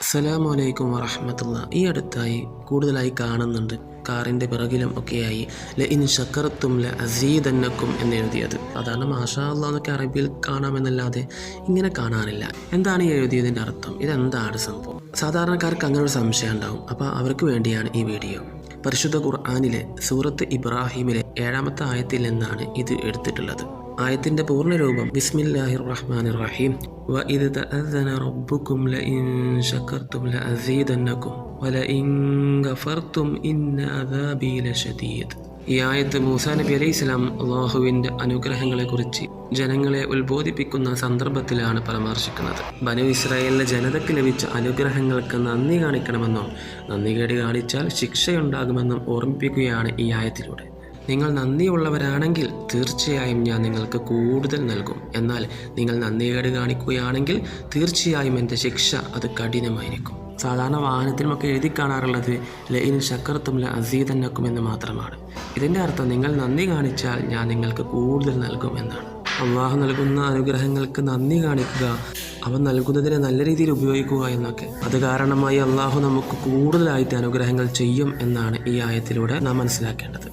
അസ്സലാമു അലൈക്കും വറഹ്മത്തുള്ളാഹി. ഈ അടുത്തായി കൂടുതലായി കാണുന്നുണ്ട് കാറിൻ്റെ പിറകിലും ഒക്കെയായി ലഇൻ ശക്കർത്തും ലഅസീദന്നക്കും എന്നെഴുതിയത്. സാധാരണ മാഷാ അല്ലാഹ് എന്നൊക്കെ അറബിയിൽ കാണാമെന്നല്ലാതെ ഇങ്ങനെ കാണാറില്ല. എന്താണ് ഈ എഴുതിയതിൻ്റെ അർത്ഥം? ഇതെന്താണ് സംഭവം? സാധാരണക്കാർക്ക് അങ്ങനെ ഒരു സംശയം ഉണ്ടാവും. അപ്പോൾ അവർക്ക് വേണ്ടിയാണ് ഈ വീഡിയോ. പരിശുദ്ധ ഖുർആനിലെ സൂറത്ത് ഇബ്രാഹിമിലെ 7-ാമത്തെ ആയത്തിൽ നിന്നാണ് ഇത് എടുത്തിട്ടുള്ളത്. ആയത്തിൻ്റെ പൂർണ്ണരൂപം ബിസ്മില്ലാഹിർ റഹ്മാനിർ റഹീം. വഇദ് തഅദ്ദന റബ്ബുക്കും ലഇൻ ശകർതും ലഅസീദന്നക്കും വലഇൻ ഗഫർതും ഇന്ന അദാബി ലശദീദ്. ഈ ആയത്ത് മൂസാ നബി അലൈഹിസ്സലാം അള്ളാഹുവിൻ്റെ അനുഗ്രഹങ്ങളെക്കുറിച്ച് ജനങ്ങളെ ഉത്ബോധിപ്പിക്കുന്ന സന്ദർഭത്തിലാണ് പരാമർശിക്കുന്നത്. ബനു ഇസ്രായേലിലെ ജനതയ്ക്ക് ലഭിച്ച അനുഗ്രഹങ്ങൾക്ക് നന്ദി കാണിക്കണമെന്നും നന്ദികേട് കാണിച്ചാൽ ശിക്ഷയുണ്ടാകുമെന്നും ഓർമ്മിപ്പിക്കുകയാണ് ഈ ആയത്തിലൂടെ. നിങ്ങൾ നന്ദിയുള്ളവരാണെങ്കിൽ തീർച്ചയായും ഞാൻ നിങ്ങൾക്ക് കൂടുതൽ നൽകും. എന്നാൽ നിങ്ങൾ നന്ദികേട് കാണിക്കുകയാണെങ്കിൽ തീർച്ചയായും എൻ്റെ ശിക്ഷ അത് കഠിനമായിരിക്കും. സാധാരണ വാഹനത്തിലുമൊക്കെ എഴുതി കാണാറുള്ളത് ലഇൻ ശക്കർത്തും ലഅസീദന്നക്കും എന്ന് മാത്രമാണ്. ഇതിൻ്റെ അർത്ഥം നിങ്ങൾ നന്ദി കാണിച്ചാൽ ഞാൻ നിങ്ങൾക്ക് കൂടുതൽ നൽകും എന്നാണ്. അള്ളാഹു നൽകുന്ന അനുഗ്രഹങ്ങൾക്ക് നന്ദി കാണിക്കുക, അവൻ നൽകുന്നതിനെ നല്ല രീതിയിൽ ഉപയോഗിക്കുക എന്നൊക്കെ. അത് കാരണമായി അള്ളാഹു നമുക്ക് കൂടുതലായിട്ട് അനുഗ്രഹങ്ങൾ ചെയ്യും എന്നാണ് ഈ ആയത്തിലൂടെ നാം മനസ്സിലാക്കേണ്ടത്.